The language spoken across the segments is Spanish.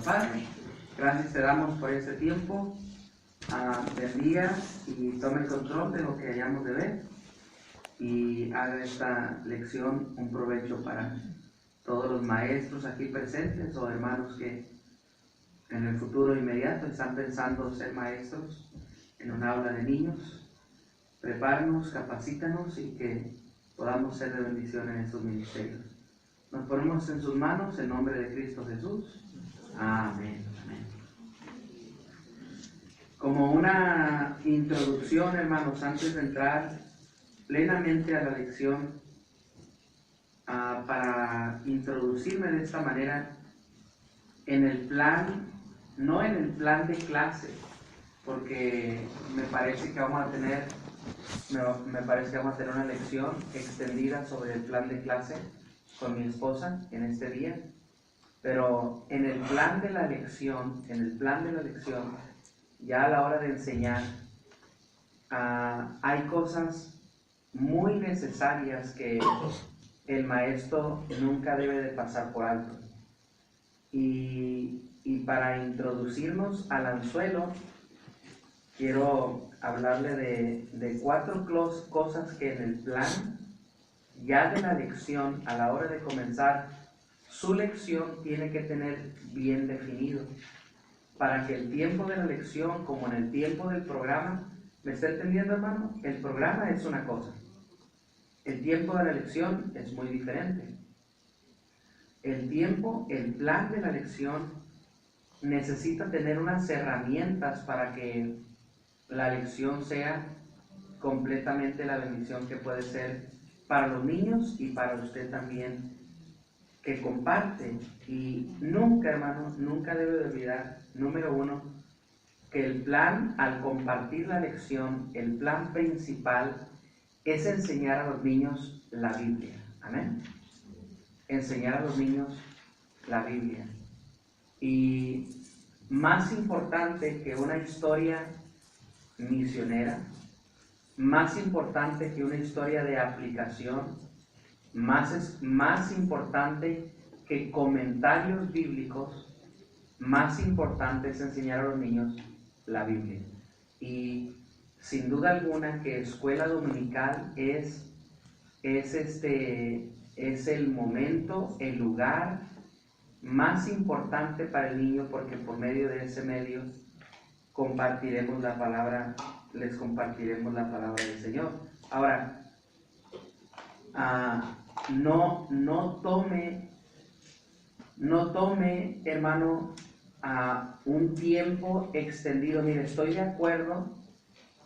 Padre, gracias te damos por este tiempo del día y tome el control de lo que hayamos de ver y haga esta lección un provecho para todos los maestros aquí presentes o hermanos que en el futuro inmediato están pensando ser maestros en un aula de niños. Prepáranos, capacítanos y que podamos ser de bendición en estos ministerios. Nos ponemos en sus manos en nombre de Cristo Jesús. Amén. Amén. Como una introducción, hermanos, antes de entrar plenamente a la lección, para introducirme de esta manera en el plan, no en el plan de clase, porque me parece que vamos a tener una lección extendida sobre el plan de clase con mi esposa en este día, pero en el plan de la lección, ya a la hora de enseñar, hay cosas muy necesarias que el maestro nunca debe de pasar por alto. Y para introducirnos al anzuelo, quiero hablarle de 4 cosas que en el plan ya de la lección, a la hora de comenzar su lección, tiene que tener bien definido, para que el tiempo de la lección, como en el tiempo del programa, ¿me está entendiendo, hermano? El programa es una cosa, el tiempo de la lección es muy diferente. El plan de la lección necesita tener unas herramientas para que la lección sea completamente la bendición que puede ser para los niños y para usted también, que comparte. Y nunca, hermano, nunca debe de olvidar, número 1, que el plan, al compartir la lección, el plan principal es enseñar a los niños la Biblia. Amén. Enseñar a los niños la Biblia. Y más importante que una historia misionera, más importante que una historia de aplicación, más importante que comentarios bíblicos, más importante es enseñar a los niños la Biblia. Y sin duda alguna que escuela dominical es el momento, el lugar más importante para el niño, porque por medio de ese medio compartiremos la palabra, les compartiremos la palabra del Señor. Ahora, no tome, hermano, un tiempo extendido. Mire, estoy de acuerdo,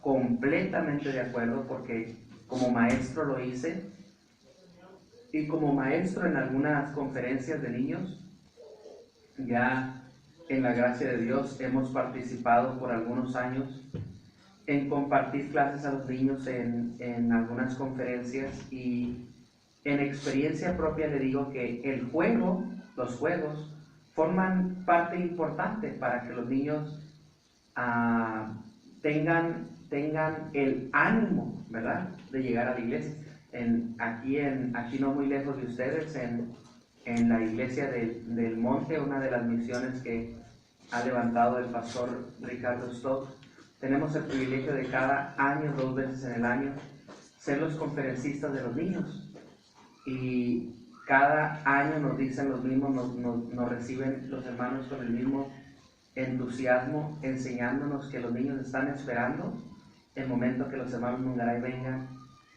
completamente de acuerdo, porque como maestro lo hice, y como maestro en algunas conferencias de niños, ya en la gracia de Dios hemos participado por algunos años en compartir clases a los niños en algunas conferencias, y en experiencia propia le digo que los juegos forman parte importante para que los niños tengan el ánimo, ¿verdad?, de llegar a la iglesia. Aquí no muy lejos de ustedes, en la iglesia del Monte, una de las misiones que ha levantado el pastor Ricardo Stock, tenemos el privilegio de cada año, 2 veces en el año, ser los conferencistas de los niños. Y cada año nos dicen los mismos, nos reciben los hermanos con el mismo entusiasmo, enseñándonos que los niños están esperando el momento que los hermanos Mungaray vengan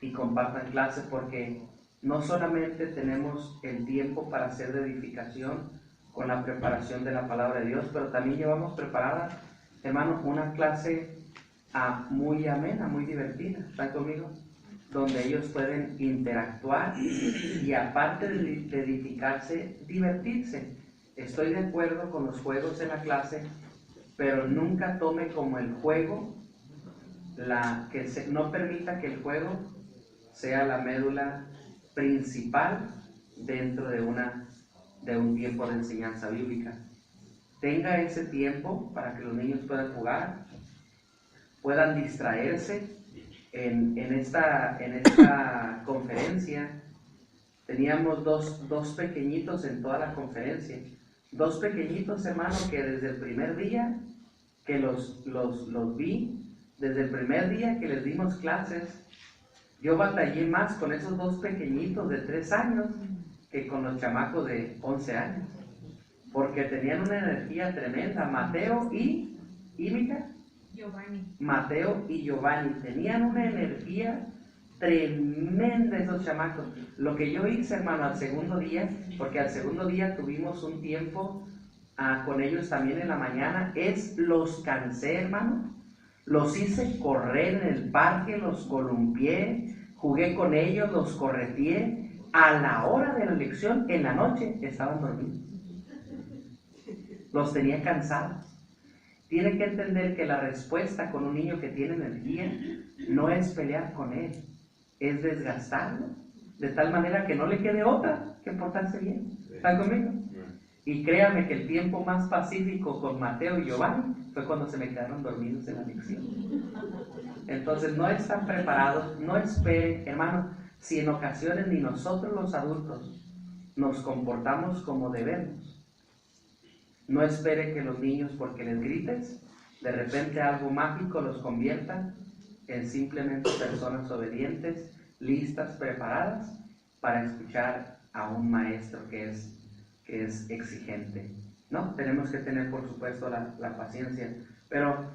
y compartan clases, porque no solamente tenemos el tiempo para hacer de edificación con la preparación de la palabra de Dios, pero también llevamos preparada, hermanos, una clase muy amena, muy divertida. ¿Están conmigo? Donde ellos pueden interactuar y aparte de edificarse, divertirse. Estoy de acuerdo con los juegos en la clase, pero nunca tome como el juego, no permita que el juego sea la médula principal dentro de un tiempo de enseñanza bíblica. Tenga ese tiempo para que los niños puedan jugar, puedan distraerse. En esta conferencia teníamos dos pequeñitos en toda la conferencia, Dos pequeñitos, hermano, que desde el primer día que los vi, desde el primer día que les dimos clases, yo batallé más con esos dos pequeñitos de 3 años que con los chamacos de 11 años, porque tenían una energía tremenda. Mateo y Mica, Mateo y Giovanni tenían una energía tremenda esos chamacos. Lo que yo hice, hermano, al segundo día, porque al segundo día tuvimos un tiempo con ellos también en la mañana, los cansé, hermano, los hice correr en el parque, los columpié, jugué con ellos, los correteé. A la hora de la lección, en la noche, estaban dormidos. Los tenía cansados. Tiene que entender que la respuesta con un niño que tiene energía no es pelear con él, es desgastarlo, de tal manera que no le quede otra que portarse bien. ¿Están conmigo? Y créame que el tiempo más pacífico con Mateo y Giovanni fue cuando se me quedaron dormidos en la lección. Entonces no están preparados, no esperen, hermano, si en ocasiones ni nosotros los adultos nos comportamos como debemos. No espere que los niños, porque les grites, de repente algo mágico los convierta en simplemente personas obedientes, listas, preparadas para escuchar a un maestro que es exigente. No, tenemos que tener, por supuesto, la paciencia, pero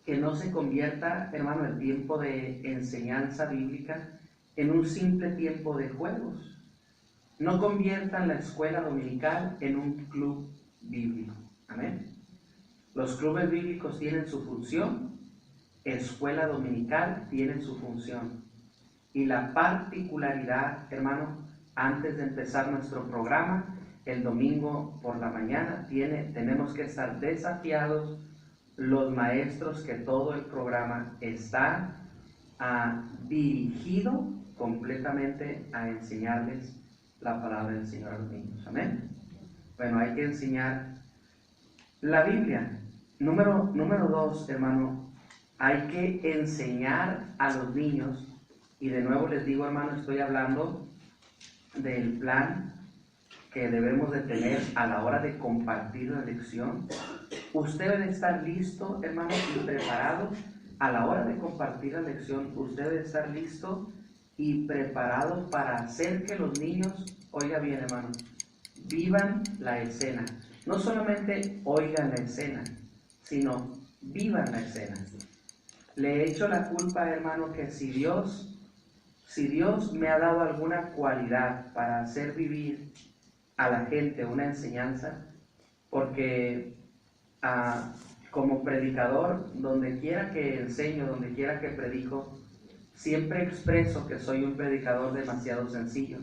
que no se convierta, hermano, el tiempo de enseñanza bíblica en un simple tiempo de juegos. No conviertan la escuela dominical en un club bíblico. Amén. Los clubes bíblicos tienen su función, escuela dominical tiene su función. Y la particularidad, hermano, antes de empezar nuestro programa, el domingo por la mañana, tenemos que estar desafiados los maestros que todo el programa está dirigido completamente a enseñarles la palabra del Señor a los niños. Amén. Bueno, hay que enseñar la Biblia. Número 2, hermano, hay que enseñar a los niños. Y de nuevo les digo, hermano, estoy hablando del plan que debemos de tener a la hora de compartir la lección. Usted debe estar listo, hermano, y preparado a la hora de compartir la lección. Usted debe estar listo y preparado para hacer que los niños, oiga bien, hermano, vivan la escena. No solamente oigan la escena, sino vivan la escena. Le echo la culpa, hermano, que si Dios me ha dado alguna cualidad para hacer vivir a la gente una enseñanza, porque como predicador, donde quiera que enseño, donde quiera que predico, siempre expreso que soy un predicador demasiado sencillo.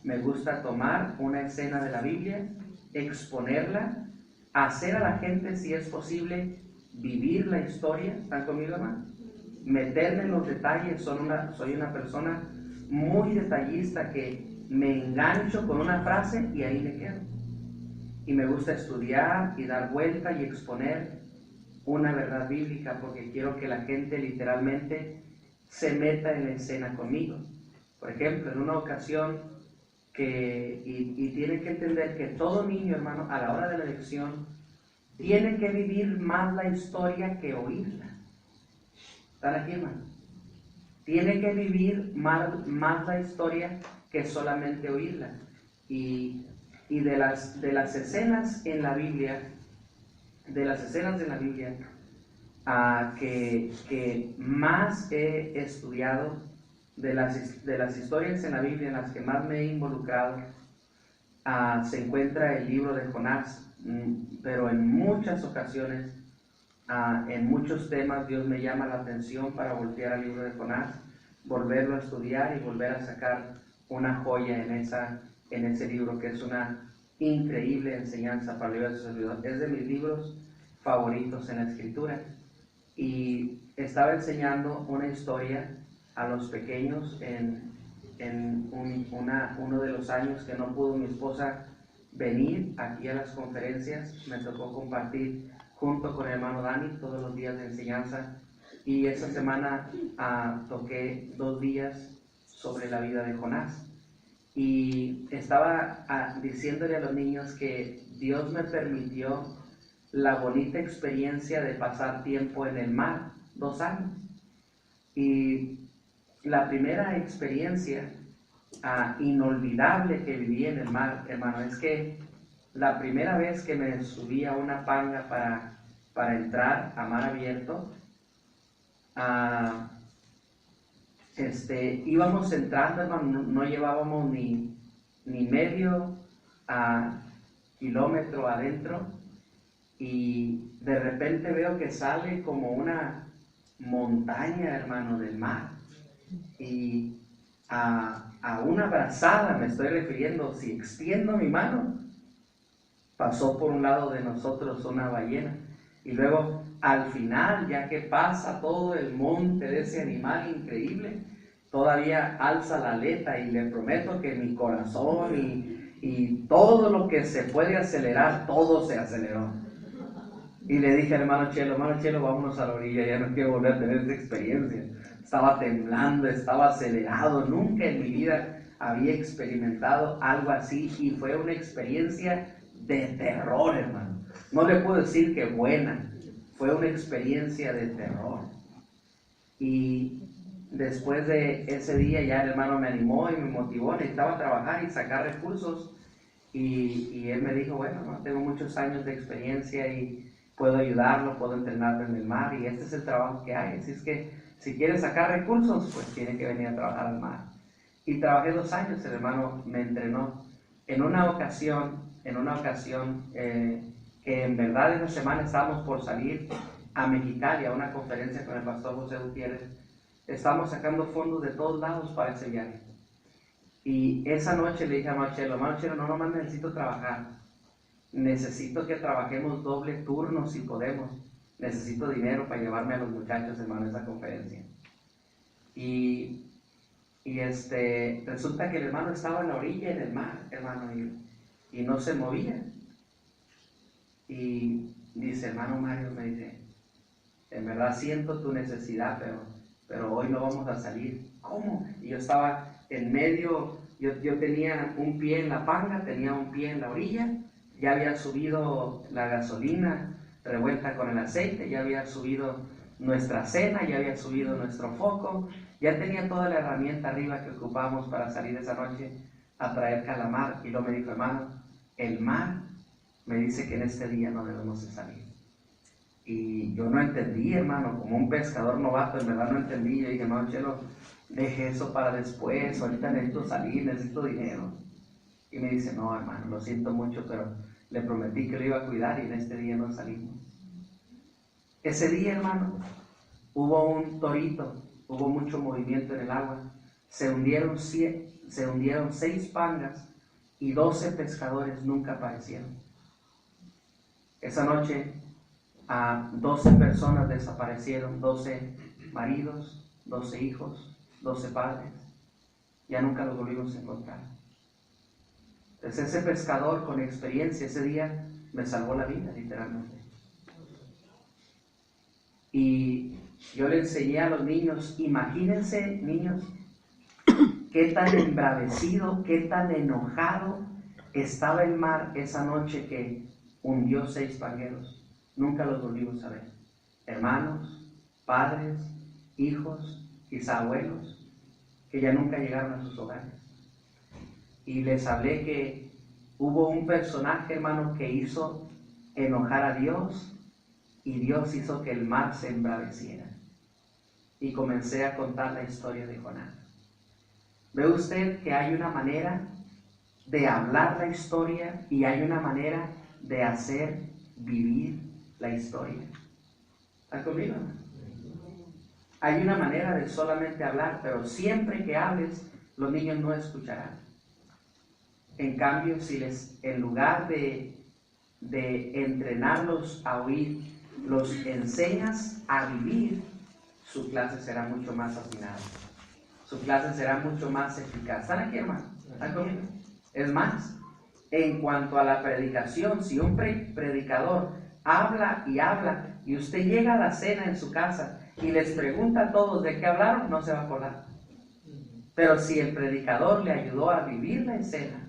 Me gusta tomar una escena de la Biblia, exponerla, hacer a la gente, si es posible, vivir la historia. ¿Están conmigo, hermano? Meterme en los detalles. Soy una persona muy detallista, que me engancho con una frase y ahí me quedo. Y me gusta estudiar y dar vuelta y exponer una verdad bíblica, porque quiero que la gente literalmente se meta en la escena conmigo. Por ejemplo, en una ocasión y tiene que entender que todo niño, hermano, a la hora de la lección, tiene que vivir más la historia que oírla. ¿Están aquí, hermano? Tiene que vivir más la historia que solamente oírla. Y de las escenas en la Biblia, que más he estudiado, de las historias en la Biblia en las que más me he involucrado, se encuentra el libro de Jonás. Pero en muchas ocasiones, en muchos temas, Dios me llama la atención para voltear al libro de Jonás, volverlo a estudiar y volver a sacar una joya en ese libro, que es una increíble enseñanza para la vida de su servidor. Es de mis libros favoritos en la Escritura. Y estaba enseñando una historia a los pequeños en uno de los años que no pudo mi esposa venir aquí a las conferencias. Me tocó compartir junto con el hermano Dani todos los días de enseñanza, y esa semana toqué 2 días sobre la vida de Jonás. y estaba diciéndole a los niños que Dios me permitió la bonita experiencia de pasar tiempo en el mar, 2 años. Y la primera experiencia inolvidable que viví en el mar, hermano, es que la primera vez que me subí a una panga para entrar a mar abierto, íbamos entrando, hermano, no llevábamos ni medio kilómetro adentro, y de repente veo que sale como una montaña, hermano, del mar, y a una brazada me estoy refiriendo. Si extiendo mi mano, pasó por un lado de nosotros una ballena, y luego al final, ya que pasa todo el monte de ese animal increíble, todavía alza la aleta, y le prometo que mi corazón y todo lo que se puede acelerar, todo se aceleró. Y le dije al hermano Chelo, vámonos a la orilla, ya no quiero volver a tener esta experiencia. Estaba temblando, estaba acelerado, nunca en mi vida había experimentado algo así, y fue una experiencia de terror, hermano. No le puedo decir que buena, fue una experiencia de terror. Y después de ese día ya el hermano me animó y me motivó, necesitaba trabajar y sacar recursos, y él me dijo, bueno, no, tengo muchos años de experiencia y puedo ayudarlo, puedo entrenarlo en el mar, y este es el trabajo que hay, así es que si quiere sacar recursos, pues tiene que venir a trabajar al mar. Y trabajé 2 años, el hermano me entrenó. En una ocasión, que en verdad esa semana estábamos por salir a Mexicali a una conferencia con el pastor José Gutiérrez. Estábamos sacando fondos de todos lados para ese viaje. Y esa noche le dije a Marcelo, no nomás necesito trabajar, necesito que trabajemos doble turno si podemos. Necesito dinero para llevarme a los muchachos, hermano, a esa conferencia. Y resulta que el hermano estaba en la orilla en el mar, hermano, y no se movía. Y dice, hermano Mario, me dice, en verdad siento tu necesidad, pero hoy no vamos a salir. ¿Cómo? Y yo estaba en medio, yo tenía un pie en la panga, tenía un pie en la orilla, ya había subido la gasolina revuelta con el aceite, ya había subido nuestra cena, ya había subido nuestro foco, ya tenía toda la herramienta arriba que ocupamos para salir esa noche a traer calamar. Y luego me dijo, hermano, el mar me dice que en este día no debemos de salir. Y yo no entendí, hermano, como un pescador novato, en verdad no entendí. Yo dije, hermano Chelo, deje eso para después, ahorita necesito salir, necesito dinero. Y me dice, no, hermano, lo siento mucho, pero le prometí que lo iba a cuidar, y en este día no salimos. Ese día, hermano, hubo un torito, hubo mucho movimiento en el agua, se hundieron 6 pangas y 12 pescadores nunca aparecieron. Esa noche 12 personas desaparecieron, 12 maridos, 12 hijos, 12 padres, ya nunca los volvimos a encontrar. Entonces ese pescador con experiencia ese día me salvó la vida, literalmente. Y yo le enseñé a los niños, imagínense, niños, qué tan embravecido, qué tan enojado estaba el mar esa noche que hundió 6 pangueros. Nunca los volvimos a ver. Hermanos, padres, hijos, quizá abuelos, que ya nunca llegaron a sus hogares. Y les hablé que hubo un personaje, hermano, que hizo enojar a Dios, y Dios hizo que el mar se embraveciera. Y comencé a contar la historia de Jonás. ¿Ve usted que hay una manera de hablar la historia y hay una manera de hacer vivir la historia? ¿Está conmigo? Hay una manera de solamente hablar, pero siempre que hables, los niños no escucharán. En cambio, si en lugar de entrenarlos a oír, los enseñas a vivir, su clase será mucho más afinada. Su clase será mucho más eficaz. ¿Están aquí, hermano? ¿Están conmigo? Es más, en cuanto a la predicación, si un predicador habla y usted llega a la cena en su casa y les pregunta a todos de qué hablaron, no se va a acordar. Pero si el predicador le ayudó a vivir la escena,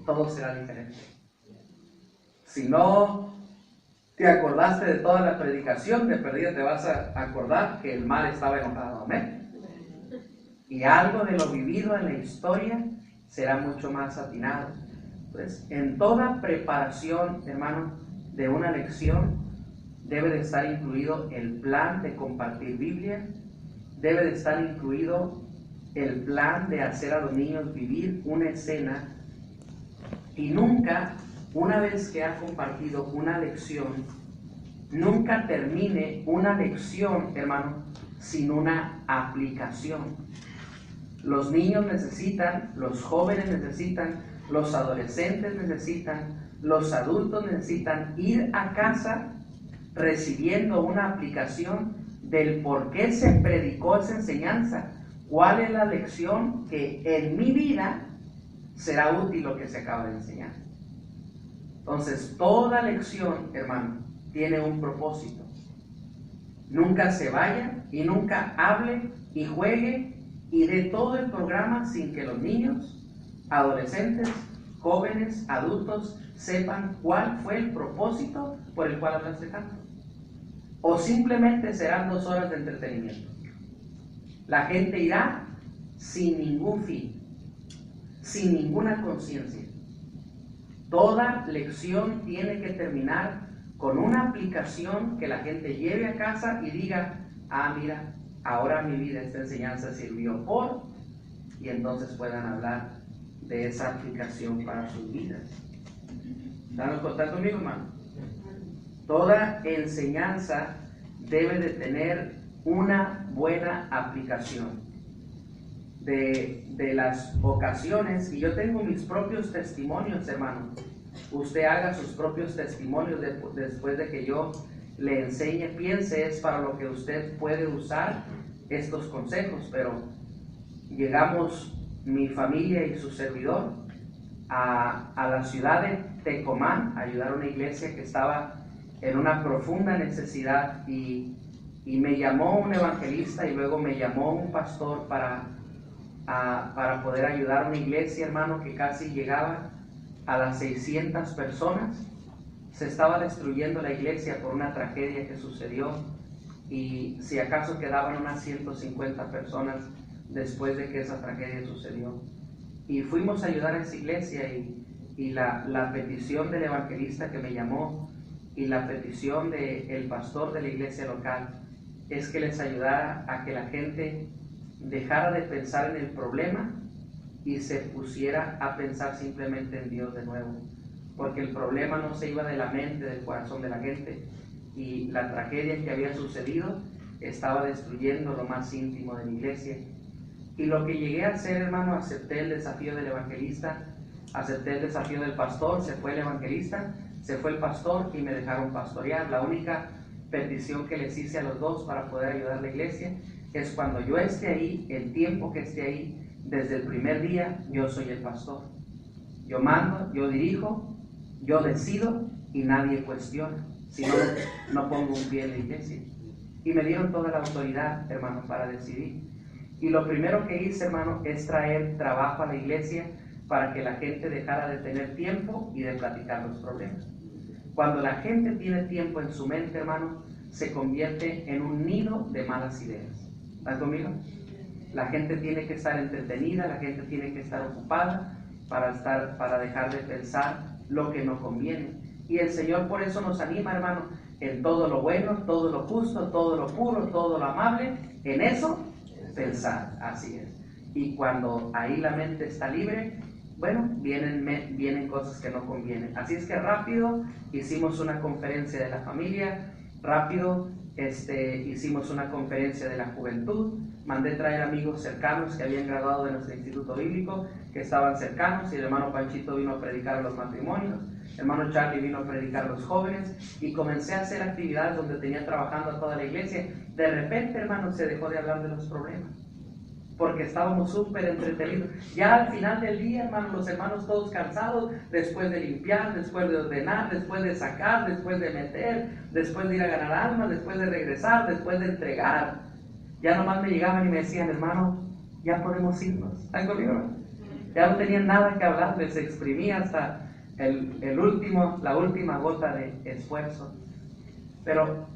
todo será diferente. Si no te acordaste de toda la predicación, de perdida te vas a acordar que el mal estaba enojado. Amén. Y algo de lo vivido en la historia será mucho más atinado. Pues en toda preparación, hermano, de una lección, debe de estar incluido el plan de compartir Biblia, debe de estar incluido el plan de hacer a los niños vivir una escena, y nunca, una vez que ha compartido una lección, nunca termine una lección, hermano, sin una aplicación. Los niños necesitan, los jóvenes necesitan, los adolescentes necesitan, los adultos necesitan ir a casa recibiendo una aplicación del por qué se predicó esa enseñanza, cuál es la lección que en mi vida será útil lo que se acaba de enseñar. Entonces, toda lección, hermano, tiene un propósito. Nunca se vaya y nunca hable y juegue y dé todo el programa sin que los niños, adolescentes, jóvenes, adultos sepan cuál fue el propósito por el cual hablaste tanto. O simplemente serán 2 horas de entretenimiento. La gente irá sin ningún fin, sin ninguna conciencia. Toda lección tiene que terminar con una aplicación que la gente lleve a casa y diga, ah, mira, ahora mi vida, esta enseñanza sirvió por, y entonces puedan hablar de esa aplicación para sus vidas. ¿Están en contacto conmigo, hermano? Toda enseñanza debe de tener una buena aplicación. De las ocasiones, y yo tengo mis propios testimonios, hermano. Usted haga sus propios testimonios después de que yo le enseñe, piense, es para lo que usted puede usar estos consejos. Pero llegamos, mi familia y su servidor, a la ciudad de Tecomán a ayudar a una iglesia que estaba en una profunda necesidad, y me llamó un evangelista y luego me llamó un pastor para poder ayudar a una iglesia, hermano, que casi llegaba a las 600 personas. Se estaba destruyendo la iglesia por una tragedia que sucedió, y si acaso quedaban unas 150 personas después de que esa tragedia sucedió. Y fuimos a ayudar a esa iglesia, y la petición del evangelista que me llamó y la petición del pastor de la iglesia local es que les ayudara a que la gente dejara de pensar en el problema y se pusiera a pensar simplemente en Dios de nuevo, porque el problema no se iba de la mente, del corazón de la gente, y la tragedia que había sucedido estaba destruyendo lo más íntimo de la iglesia. Y lo que llegué a hacer, hermano, acepté el desafío del evangelista, acepté el desafío del pastor. Se fue el evangelista, se fue el pastor y me dejaron pastorear. La única petición que les hice a los dos para poder ayudar a la iglesia es: cuando yo esté ahí, el tiempo que esté ahí, desde el primer día, yo soy el pastor. Yo mando, yo dirijo, yo decido y nadie cuestiona. Si no, no pongo un pie en la iglesia. Y me dieron toda la autoridad, hermano, para decidir. Y lo primero que hice, hermano, es traer trabajo a la iglesia para que la gente dejara de tener tiempo y de platicar los problemas. Cuando la gente tiene tiempo en su mente, hermano, se convierte en un nido de malas ideas. ¿Estás conmigo? La gente tiene que estar entretenida, la gente tiene que estar ocupada para dejar de pensar lo que no conviene. Y el Señor por eso nos anima, hermano, en todo lo bueno, todo lo justo, todo lo puro, todo lo amable, en eso pensar. Así es. Y cuando ahí la mente está libre, bueno, vienen cosas que no convienen. Así es que rápido hicimos una conferencia de la familia, rápido hicimos una conferencia de la juventud. Mandé traer amigos cercanos que habían graduado de nuestro instituto bíblico, que estaban cercanos, y el hermano Panchito vino a predicar los matrimonios, el hermano Charlie vino a predicar los jóvenes, y comencé a hacer actividades donde tenía trabajando a toda la iglesia. De repente, hermano, se dejó de hablar de los problemas, porque estábamos súper entretenidos. Ya al final del día, hermano, los hermanos todos cansados, después de limpiar, después de ordenar, después de sacar, después de meter, después de ir a ganar almas, después de regresar, después de entregar, ya nomás me llegaban y me decían: hermano, ya podemos irnos. ¿Están conmigo? Ya no tenían nada que hablar, les exprimí hasta la última gota de esfuerzo. Pero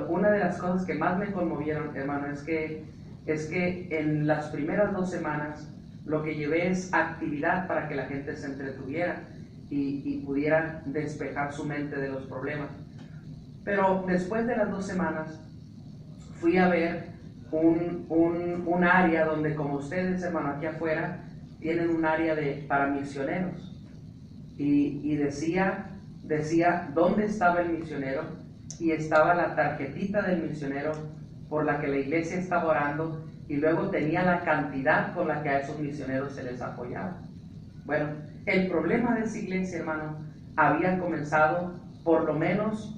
una de las cosas que más me conmovieron, hermano, es que en las primeras 2 semanas lo que llevé es actividad para que la gente se entretuviera y pudiera despejar su mente de los problemas. Pero después de las 2 semanas fui a ver un área donde, como ustedes, hermano, aquí afuera tienen un área para misioneros, y decía dónde estaba el misionero, y estaba la tarjetita del misionero por la que la iglesia estaba orando, y luego tenía la cantidad con la que a esos misioneros se les apoyaba. Bueno, el problema de esa iglesia, hermano, había comenzado por lo menos,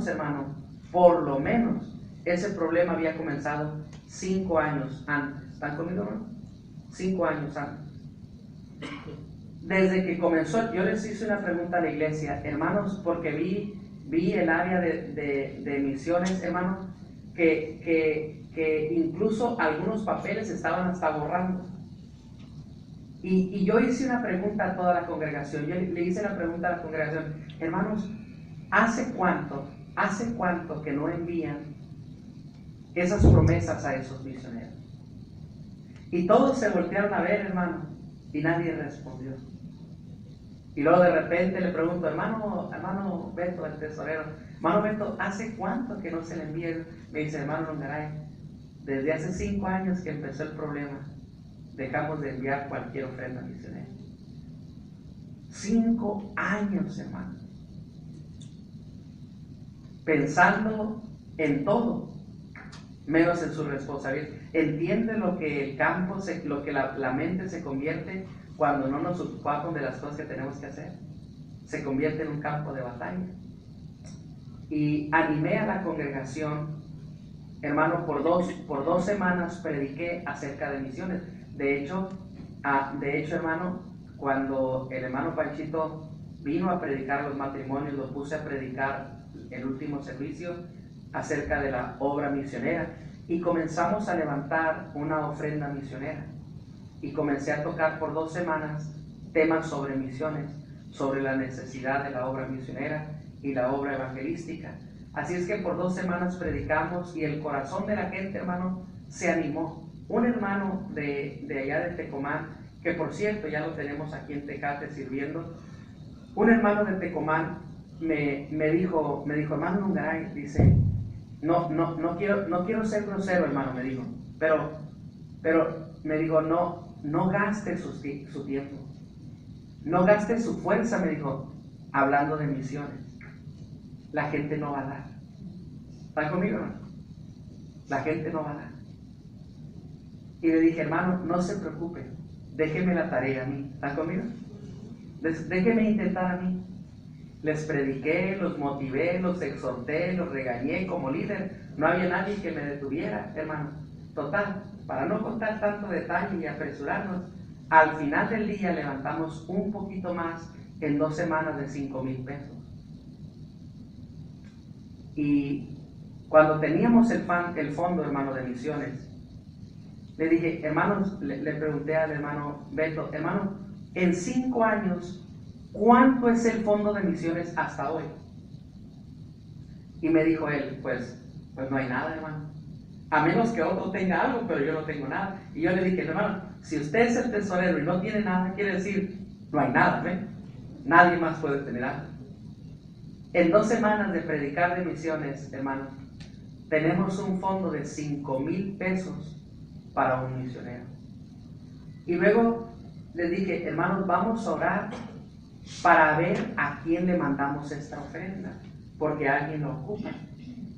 hermano, por lo menos, ese problema había comenzado 5 años antes. ¿Están conmigo, hermano? 5 años antes. Desde que comenzó, yo les hice una pregunta a la iglesia, hermanos, porque vi el área de misiones, hermano, que incluso algunos papeles estaban hasta borrando. Y yo hice una pregunta a toda la congregación. Yo le hice la pregunta a la congregación, hermanos, ¿hace cuánto que no envían esas promesas a esos misioneros? Y todos se voltearon a ver, hermano, y nadie respondió. Y luego de repente le pregunto, hermano Beto, el tesorero, hermano Beto, ¿hace cuánto que no se le envía? Me dice, hermano Longaray, desde hace 5 años que empezó el problema, dejamos de enviar cualquier ofrenda misionera. 5 años, hermano. Pensando en todo, menos en su responsabilidad. Entiende lo que el campo, lo que la mente se convierte cuando no nos ocupamos de las cosas que tenemos que hacer. Se convierte en un campo de batalla. Y animé a la congregación, hermano, por dos semanas prediqué acerca de misiones. De hecho, hermano, cuando el hermano Panchito vino a predicar los matrimonios, lo puse a predicar el último servicio acerca de la obra misionera, y comenzamos a levantar una ofrenda misionera, y comencé a tocar por 2 semanas temas sobre misiones, sobre la necesidad de la obra misionera y la obra evangelística. Así es que por 2 semanas predicamos, y el corazón de la gente, hermano, se animó. Un hermano de allá de Tecomán, que por cierto ya lo tenemos aquí en Tecate sirviendo, un hermano de Tecomán me dijo, hermano Longaray, dice, no quiero ser grosero, hermano, me dijo, pero me dijo, no gaste su tiempo, no gaste su fuerza, me dijo, hablando de misiones. La gente no va a dar. ¿Están conmigo, hermano? La gente no va a dar. Y le dije, hermano, no se preocupe, déjeme la tarea a mí. ¿Están conmigo? Déjeme intentar a mí. Les prediqué, los motivé, los exhorté, los regañé como líder. No había nadie que me detuviera, hermano. Total, para no contar tanto detalle y apresurarnos, al final del día levantamos un poquito más en 2 semanas de 5,000 pesos. Y cuando teníamos el fondo, hermano, de misiones, le dije, hermanos, le pregunté al hermano Beto, hermano, en 5 años, ¿cuánto es el fondo de misiones hasta hoy? Y me dijo él, pues no hay nada, hermano. A menos que otro tenga algo, pero yo no tengo nada. Y yo le dije, hermano, si usted es el tesorero y no tiene nada, quiere decir, no hay nada, ¿ve? Nadie más puede tener algo. En 2 semanas de predicar de misiones, hermano, tenemos un fondo de 5,000 pesos para un misionero. Y luego les dije, hermanos, vamos a orar para ver a quién le mandamos esta ofrenda, porque alguien lo ocupa.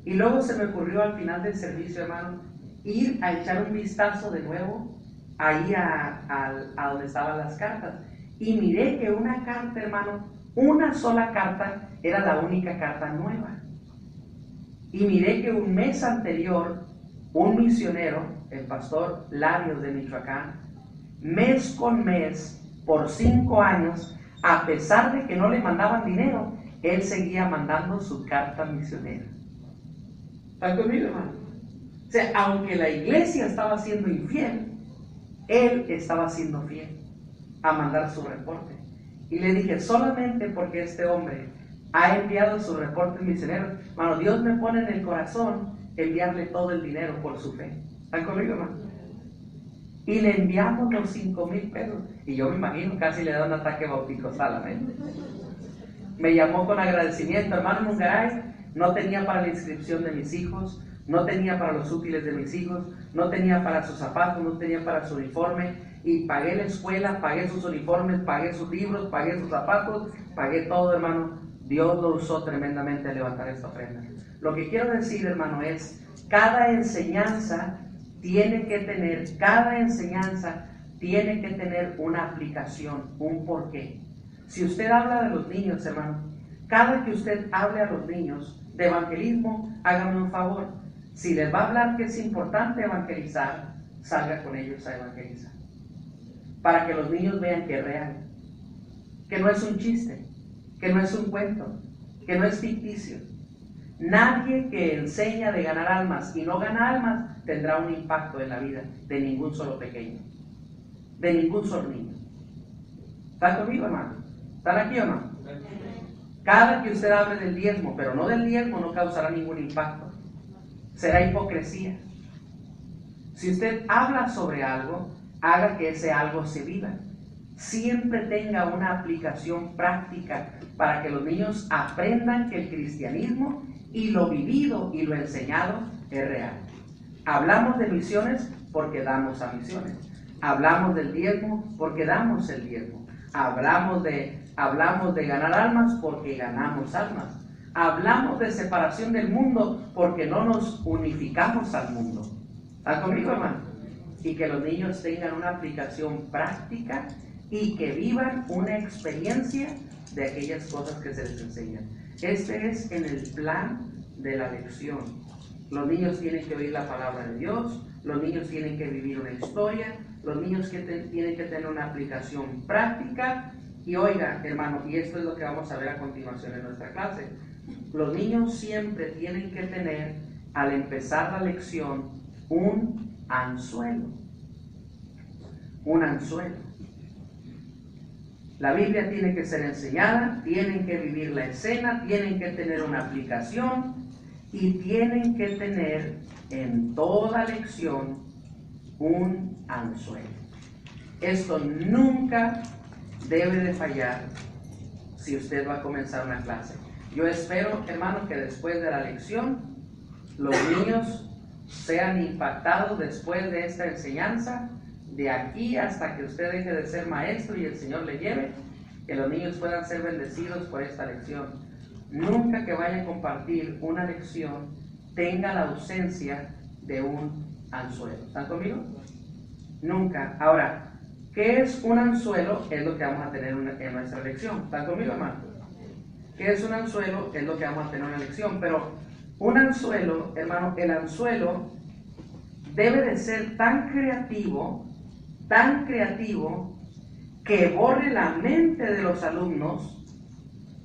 Y luego se me ocurrió al final del servicio, hermano, ir a echar un vistazo de nuevo ahí a donde estaban las cartas. Y miré que una carta, hermano, una sola carta era la única carta nueva. Y miré que un mes anterior, un misionero, el pastor Larios de Michoacán, mes con mes, por 5 años, a pesar de que no le mandaban dinero, él seguía mandando su carta misionera. ¿Están conmigo, hermano? O sea, aunque la iglesia estaba siendo infiel, él estaba siendo fiel a mandar su reporte. Y le dije, solamente porque este hombre ha enviado su reporte misionero, hermano, Dios me pone en el corazón enviarle todo el dinero por su fe. ¿Están conmigo, hermano? Y le enviamos los 5,000 pesos. Y yo me imagino, casi le da un ataque bautismal, amén. Me llamó con agradecimiento, hermano Mungaray, no tenía para la inscripción de mis hijos, no tenía para los útiles de mis hijos, no tenía para sus zapatos, no tenía para su uniforme, y pagué la escuela, pagué sus uniformes, pagué sus libros, pagué sus zapatos, pagué todo, hermano. Dios lo usó tremendamente a levantar esta ofrenda. Lo que quiero decir, hermano, es cada enseñanza tiene que tener una aplicación, un porqué. Si usted habla de los niños, hermano, cada que usted hable a los niños de evangelismo, hágame un favor. Si les va a hablar que es importante evangelizar, salga con ellos a evangelizar. Para que los niños vean que es real, que no es un chiste, que no es un cuento, que no es ficticio. Nadie que enseña de ganar almas y no gana almas tendrá un impacto en la vida de ningún solo pequeño, de ningún solo niño. ¿Están conmigo, hermano? ¿Están aquí o no? Cada que usted hable del diezmo, pero no del diezmo, no causará ningún impacto. Será hipocresía. Si usted habla sobre algo, haga que ese algo se viva. Siempre tenga una aplicación práctica para que los niños aprendan que el cristianismo y lo vivido y lo enseñado es real. Hablamos de misiones porque damos a misiones. Hablamos del diezmo porque damos el diezmo. Hablamos de ganar almas porque ganamos almas. Hablamos de separación del mundo porque no nos unificamos al mundo. ¿Están conmigo, hermano? Y que los niños tengan una aplicación práctica y que vivan una experiencia de aquellas cosas que se les enseñan. Este es en el plan de la lección. Los niños tienen que oír la palabra de Dios, los niños tienen que vivir una historia, los niños tienen que tener una aplicación práctica. Y oiga, hermano, y esto es lo que vamos a ver a continuación en nuestra clase. Los niños siempre tienen que tener, al empezar la lección, un anzuelo. Un anzuelo. La Biblia tiene que ser enseñada, tienen que vivir la escena, tienen que tener una aplicación y tienen que tener en toda lección un anzuelo. Esto nunca debe de fallar si usted va a comenzar una clase. Yo espero, hermano, que después de la lección los niños sean impactados después de esta enseñanza, de aquí hasta que usted deje de ser maestro y el Señor le lleve, que los niños puedan ser bendecidos por esta lección. Nunca que vaya a compartir una lección tenga la ausencia de un anzuelo. ¿Están conmigo? Nunca. Ahora, ¿qué es un anzuelo? Es lo que vamos a tener en nuestra lección. ¿Están conmigo, hermano? ¿Qué es un anzuelo? Es lo que vamos a tener en la lección. Pero un anzuelo, hermano, el anzuelo debe de ser tan creativo, que borre la mente de los alumnos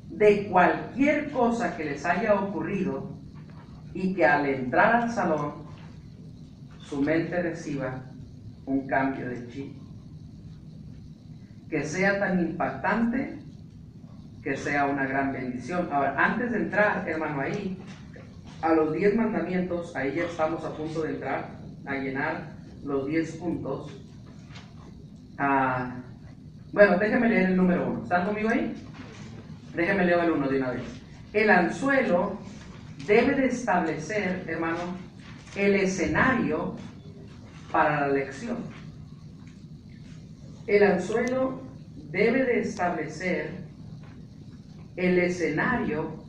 de cualquier cosa que les haya ocurrido y que al entrar al salón su mente reciba un cambio de chip. Que sea tan impactante que sea una gran bendición. Ahora, antes de entrar, hermano, ahí a los 10 mandamientos, ahí ya estamos a punto de entrar a llenar los 10 puntos. Bueno, déjenme leer el número 1. ¿Están conmigo ahí? Déjenme leer el 1 de una vez. El anzuelo debe de establecer, hermano, el escenario para la lección. El anzuelo debe de establecer el escenario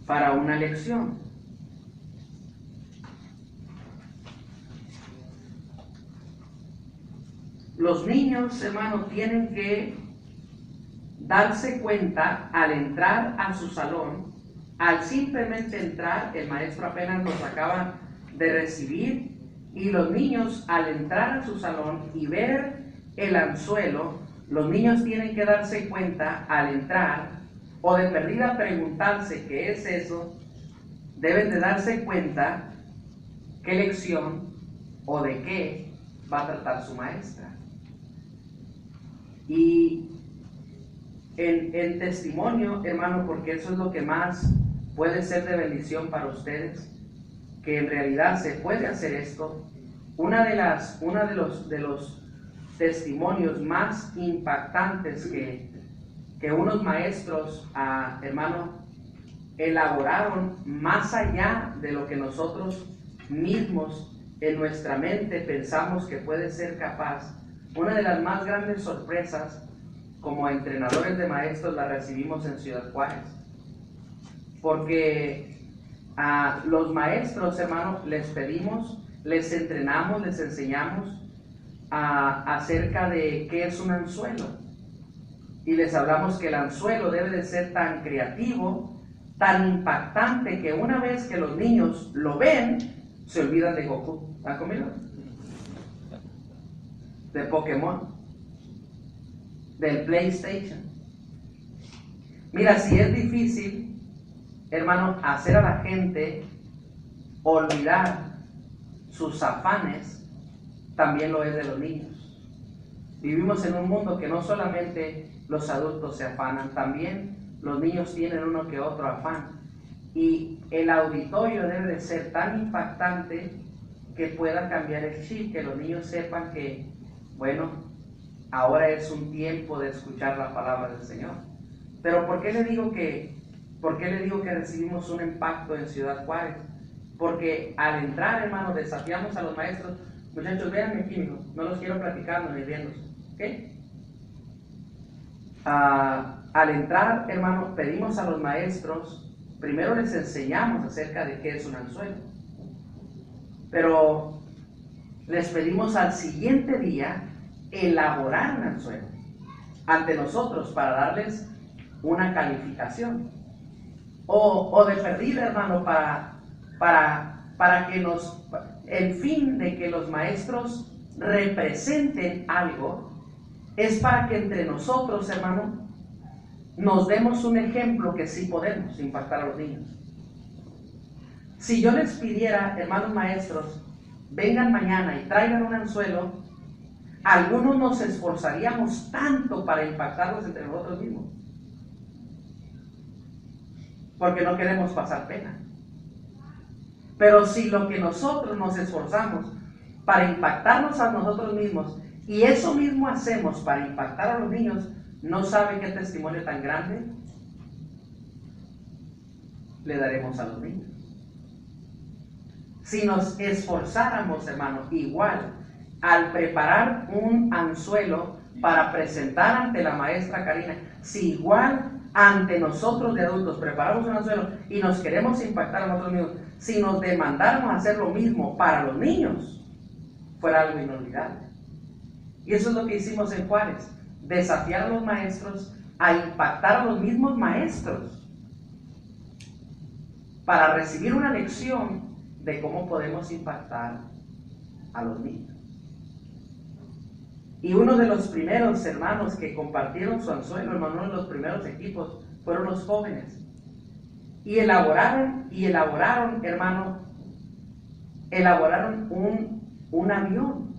para una lección. Los niños, hermano, tienen que darse cuenta al entrar a su salón, al simplemente entrar, el maestro apenas los acaba de recibir, y los niños al entrar a su salón y ver el anzuelo, los niños tienen que darse cuenta al entrar o de perdida preguntarse qué es eso, deben de darse cuenta qué lección o de qué va a tratar su maestra. Y en testimonio, hermano, porque eso es lo que más puede ser de bendición para ustedes, que en realidad se puede hacer esto. Uno de los testimonios más impactantes que unos maestros, hermano, elaboraron más allá de lo que nosotros mismos en nuestra mente pensamos que puede ser capaz. Una de las más grandes sorpresas como entrenadores de maestros la recibimos en Ciudad Juárez, porque a los maestros, hermanos, les pedimos, les entrenamos, les enseñamos acerca de qué es un anzuelo, y les hablamos que el anzuelo debe de ser tan creativo, tan impactante, que una vez que los niños lo ven, se olvidan de Goku. ¿Han comido? De Pokémon, del PlayStation. Mira, si es difícil, hermano, hacer a la gente olvidar sus afanes, también lo es de los niños. Vivimos en un mundo que no solamente los adultos se afanan, también los niños tienen uno que otro afán. Y el auditorio debe de ser tan impactante que pueda cambiar el chip, que los niños sepan que, bueno, ahora es un tiempo de escuchar la palabra del Señor. Pero ¿por qué le digo que recibimos un impacto en Ciudad Juárez? Porque al entrar, hermano, desafiamos a los maestros. Muchachos, véanme aquí, mijo, no los quiero platicando ni riéndose, ¿ok? Al entrar, hermano, pedimos a los maestros, primero les enseñamos acerca de qué es un anzuelo, pero les pedimos al siguiente día elaborar un anzuelo ante nosotros para darles una calificación, o de perdida, hermano, para que el fin de que los maestros representen algo es para que entre nosotros, hermano, nos demos un ejemplo que sí podemos impactar a los niños. Si yo les pidiera, hermanos maestros, vengan mañana y traigan un anzuelo, algunos nos esforzaríamos tanto para impactarlos entre nosotros mismos, porque no queremos pasar pena. Pero si lo que nosotros nos esforzamos para impactarnos a nosotros mismos, y eso mismo hacemos para impactar a los niños, no sabe qué testimonio tan grande le daremos a los niños. Si nos esforzáramos, hermano, igual al preparar un anzuelo para presentar ante la maestra Karina, si igual ante nosotros de adultos preparamos un anzuelo y nos queremos impactar a nosotros mismos, si nos demandáramos hacer lo mismo para los niños, fuera algo inolvidable. Y eso es lo que hicimos en Juárez, desafiar a los maestros a impactar a los mismos maestros para recibir una lección de cómo podemos impactar a los niños. Y uno de los primeros hermanos que compartieron su anzuelo, hermano, uno de los primeros equipos, fueron los jóvenes. Y elaboraron, hermano, un avión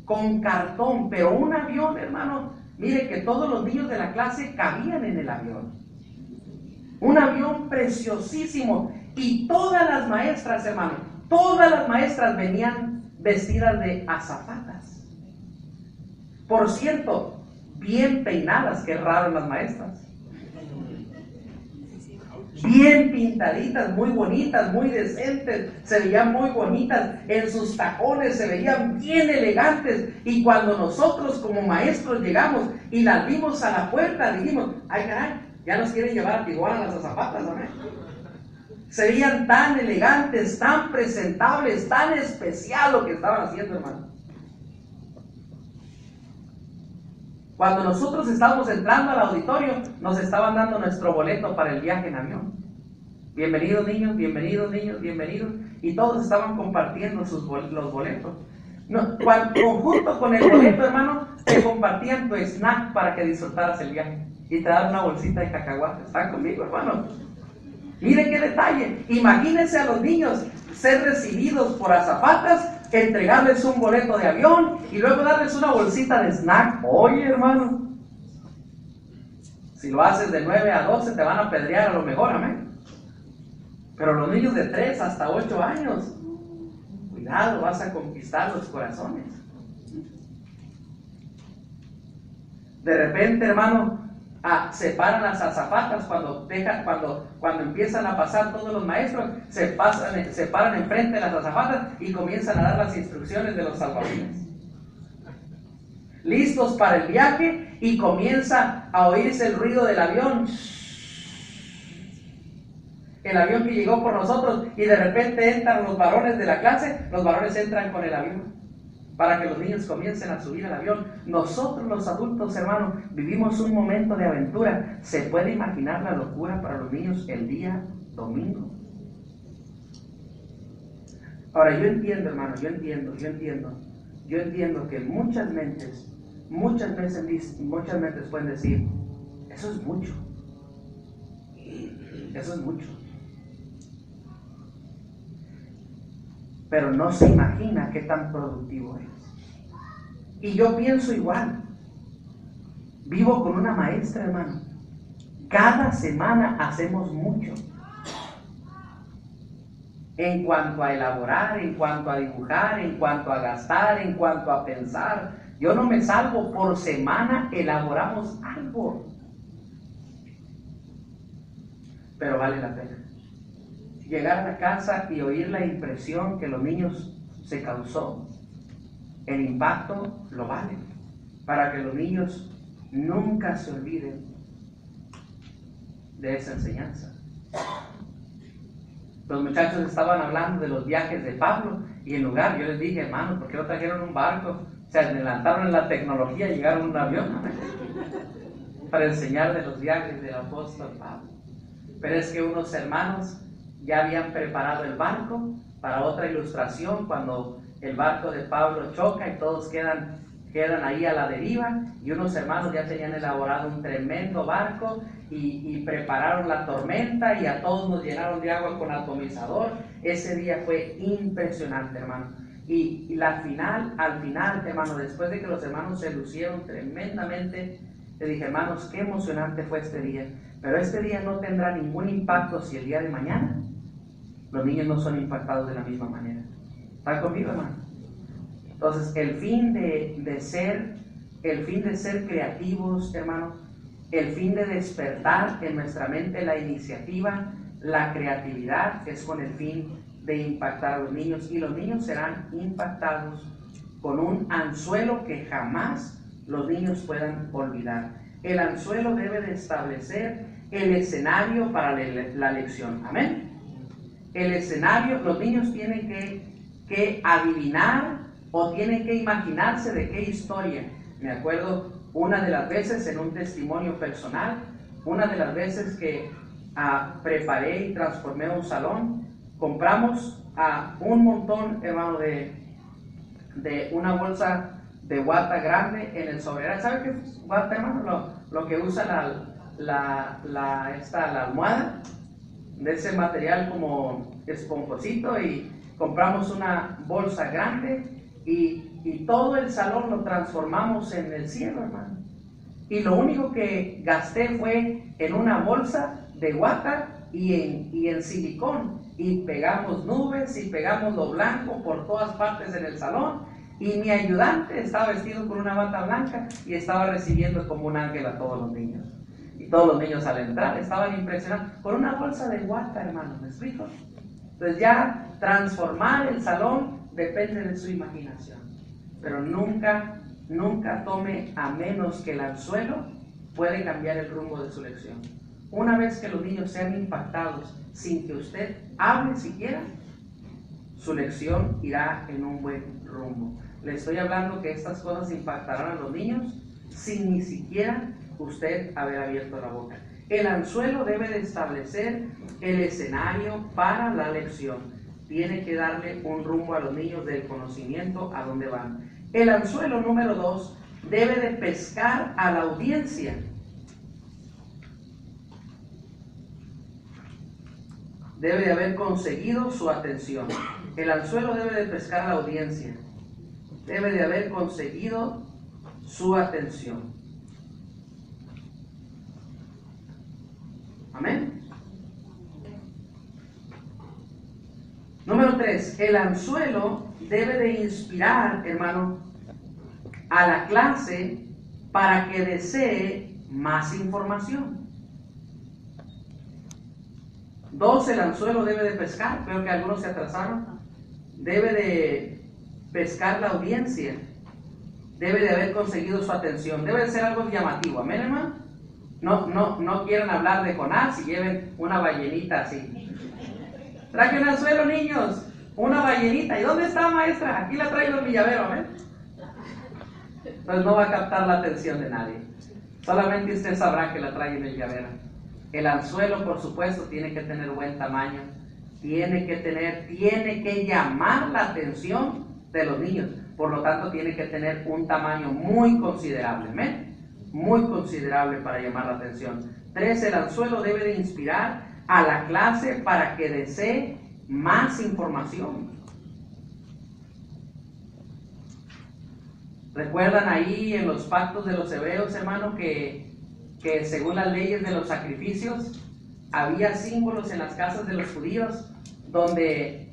con cartón, pero un avión, hermano, mire que todos los niños de la clase cabían en el avión. Un avión preciosísimo. Y todas las maestras, hermano, todas las maestras venían vestidas de azafatas. Por cierto, bien peinadas, qué raro las maestras. Bien pintaditas, muy bonitas, muy decentes, se veían muy bonitas, en sus tacones se veían bien elegantes. Y cuando nosotros como maestros llegamos y las vimos a la puerta, dijimos, ay caray, ya nos quieren llevar a Tijuana las azafatas, ¿no? Se veían tan elegantes, tan presentables, tan especial lo que estaban haciendo, hermano. Cuando nosotros estábamos entrando al auditorio, nos estaban dando nuestro boleto para el viaje en avión. Bienvenidos niños, bienvenidos niños, bienvenidos. Y todos estaban compartiendo los boletos. Junto con el boleto, hermano, te compartían tu snack para que disfrutaras el viaje. y te dan una bolsita de cacahuates. ¿Están conmigo, hermano? Mire qué detalle. Imagínense a los niños ser recibidos por azafatas, entregarles un boleto de avión y luego darles una bolsita de snack. Oye, hermano, si lo haces de 9 a 12 te van a apedrear a lo mejor, amén. Pero los niños de 3 hasta 8 años, cuidado, vas a conquistar los corazones. De repente, hermano, separan las azafatas cuando empiezan a pasar todos los maestros, se paran enfrente de las azafatas y comienzan a dar las instrucciones de los salvavidas. Listos para el viaje y comienza a oírse el ruido del avión. El avión que llegó por nosotros, y de repente entran los varones de la clase, los varones entran con el avión para que los niños comiencen a subir al avión. Nosotros los adultos, hermanos, vivimos un momento de aventura. ¿Se puede imaginar la locura para los niños el día domingo? Ahora, yo entiendo, hermano, yo entiendo que muchas mentes pueden decir, eso es mucho. Pero no se imagina qué tan productivo es. Y yo pienso igual. Vivo con una maestra, hermano. Cada semana hacemos mucho. En cuanto a elaborar, en cuanto a dibujar, en cuanto a gastar, en cuanto a pensar. Yo no me salvo, por semana elaboramos algo. Pero vale la pena. Llegar a la casa y oír la impresión que los niños se causó, el impacto lo vale, para que los niños nunca se olviden de esa enseñanza. Los muchachos estaban hablando de los viajes de Pablo y en lugar, yo les dije, hermanos, ¿por qué no trajeron un barco? Se adelantaron en la tecnología y llegaron en un avión para enseñar de los viajes del apóstol Pablo. Pero es que unos hermanos ya habían preparado el barco para otra ilustración cuando el barco de Pablo choca y todos quedan ahí a la deriva, y unos hermanos ya tenían elaborado un tremendo barco y prepararon la tormenta y a todos nos llenaron de agua con atomizador. Ese día fue impresionante, hermano. Y al final, hermano, después de que los hermanos se lucieron tremendamente, le dije, hermanos, qué emocionante fue este día. Pero este día no tendrá ningún impacto si el día de mañana los niños no son impactados de la misma manera. ¿Están conmigo, hermano? Entonces, el fin de ser creativos, hermano, el fin de despertar en nuestra mente la iniciativa, la creatividad, es con el fin de impactar a los niños, y los niños serán impactados con un anzuelo que jamás los niños puedan olvidar. El anzuelo debe de establecer el escenario para la lección. Amén. El escenario, los niños tienen que adivinar o tienen que imaginarse de qué historia. Me acuerdo una de las veces, en un testimonio personal, una de las veces que preparé y transformé un salón, compramos un montón, hermano, de una bolsa de guata grande en el sobrera. ¿Sabe qué es guata, hermano? Lo que usa la almohada, de ese material como esponjosito, y compramos una bolsa grande y todo el salón lo transformamos en el cielo, hermano. Y lo único que gasté fue en una bolsa de guata y en silicón, y pegamos nubes y pegamos lo blanco por todas partes en el salón, y mi ayudante estaba vestido con una bata blanca y estaba recibiendo como un ángel a todos los niños. Y todos los niños al entrar estaban impresionados con una bolsa de guata, hermano, ¿me explico? Entonces ya transformar el salón depende de su imaginación, pero nunca tome a menos que el anzuelo puede cambiar el rumbo de su lección. Una vez que los niños sean impactados sin que usted hable siquiera, su lección irá en un buen rumbo. Le estoy hablando que estas cosas impactarán a los niños sin ni siquiera usted haber abierto la boca. El anzuelo debe de establecer el escenario para la lección. Tiene que darle un rumbo a los niños del conocimiento a dónde van. El anzuelo número 2 debe de pescar a la audiencia. debe de haber conseguido su atención. El anzuelo debe de pescar a la audiencia. Debe de haber conseguido su atención. Amén. Número 3, el anzuelo debe de inspirar, hermano, a la clase para que desee más información. 2, el anzuelo debe de pescar, creo que algunos se atrasaron, debe de pescar la audiencia, debe de haber conseguido su atención, debe de ser algo llamativo, amén, hermano. No quieran hablar de Jonás y lleven una ballenita así. Traje un anzuelo, niños, una ballenita. ¿Y dónde está, maestra? Aquí la traigo en mi llavero, amén. Entonces no va a captar la atención de nadie. Solamente usted sabrá que la trae en el llavero. El anzuelo, por supuesto, tiene que tener buen tamaño. Tiene que llamar la atención de los niños. Por lo tanto, tiene que tener un tamaño muy considerable. ¿Amén? Muy considerable para llamar la atención. 3, el anzuelo debe de inspirar a la clase para que desee más información. ¿Recuerdan ahí en los pactos de los hebreos, hermano, que según las leyes de los sacrificios había símbolos en las casas de los judíos donde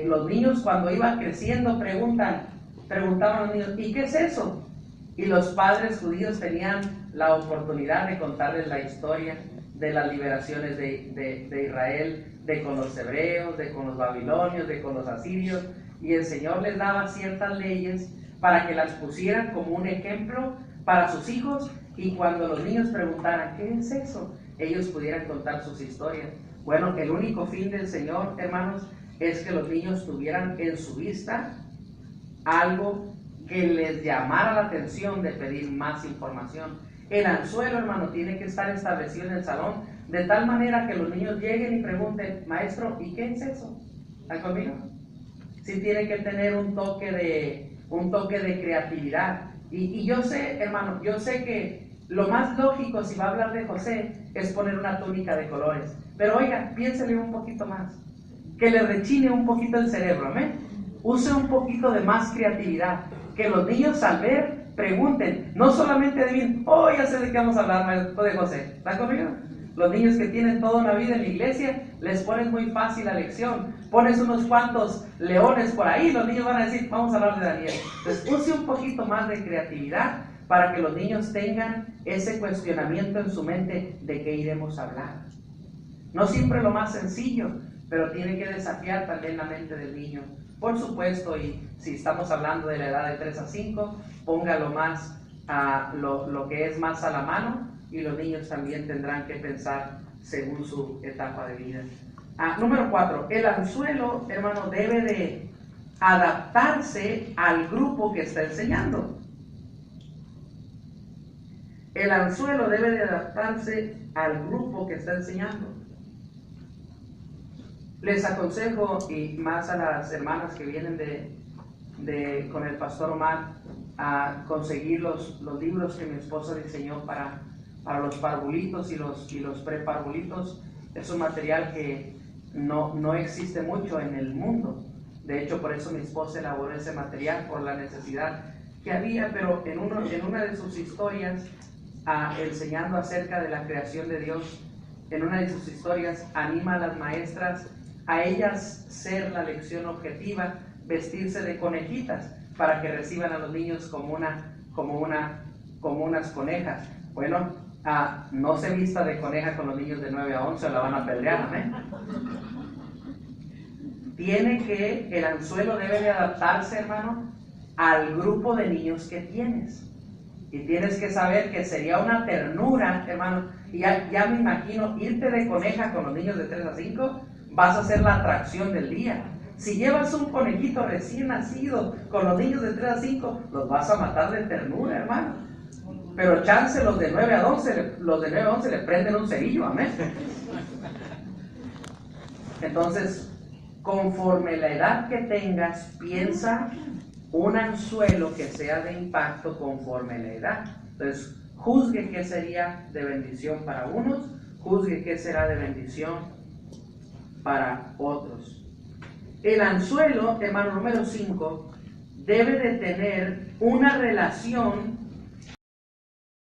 los niños cuando iban creciendo preguntaban a los niños, ¿y qué es eso? Y los padres judíos tenían la oportunidad de contarles la historia de las liberaciones de Israel, de con los hebreos, de con los babilonios, de con los asirios, y el Señor les daba ciertas leyes para que las pusieran como un ejemplo para sus hijos, y cuando los niños preguntaran, ¿qué es eso?, ellos pudieran contar sus historias. Bueno, el único fin del Señor, hermanos, es que los niños tuvieran en su vista algo que les llamara la atención de pedir más información. El anzuelo, hermano, tiene que estar establecido en el salón de tal manera que los niños lleguen y pregunten, maestro, ¿y qué es eso? ¿Están conmigo? Sí, tiene que tener un toque de creatividad. Y yo sé, hermano, yo sé que lo más lógico si va a hablar de José es poner una túnica de colores. Pero oiga, piénsele un poquito más. Que le rechine un poquito el cerebro, ¿amén? Use un poquito de más creatividad. Que los niños al ver pregunten, no solamente adivinen, oh, ya sé de qué vamos a hablar, maestro de José. ¿Está conmigo? Los niños que tienen toda una vida en la iglesia, les pones muy fácil la lección. Pones unos cuantos leones por ahí, los niños van a decir, vamos a hablar de Daniel. Entonces, use un poquito más de creatividad para que los niños tengan ese cuestionamiento en su mente de qué iremos a hablar. No siempre lo más sencillo, pero tiene que desafiar también la mente del niño. Por supuesto, y si estamos hablando de la edad de 3 a 5, póngalo más lo que es más a la mano, y los niños también tendrán que pensar según su etapa de vida. Número 4, el anzuelo, hermano, debe de adaptarse al grupo que está enseñando. El anzuelo debe de adaptarse al grupo que está enseñando. Les aconsejo, y más a las hermanas que vienen con el pastor Omar, a conseguir los libros que mi esposa diseñó para los parvulitos y los preparvulitos. Es un material que no existe mucho en el mundo. De hecho, por eso mi esposa elaboró ese material, por la necesidad que había. Pero en una de sus historias, enseñando acerca de la creación de Dios, en una de sus historias anima a las maestras a ellas ser la lección objetiva, vestirse de conejitas para que reciban a los niños como unas conejas. Bueno, no se vista de coneja con los niños de 9 a 11 o la van a pelear, ¿eh? El anzuelo debe de adaptarse, hermano, al grupo de niños que tienes. Y tienes que saber que sería una ternura, hermano. Y ya me imagino irte de coneja con los niños de 3 a 5, vas a ser la atracción del día. Si llevas un conejito recién nacido con los niños de 3 a 5, los vas a matar de ternura, hermano. Pero chance los de 9 a 11, le prenden un cerillo, amén. Entonces, conforme la edad que tengas, piensa un anzuelo que sea de impacto conforme la edad. Entonces, juzgue qué sería de bendición para unos, juzgue qué será de bendición para otros. El anzuelo, hermano número 5, debe de tener una relación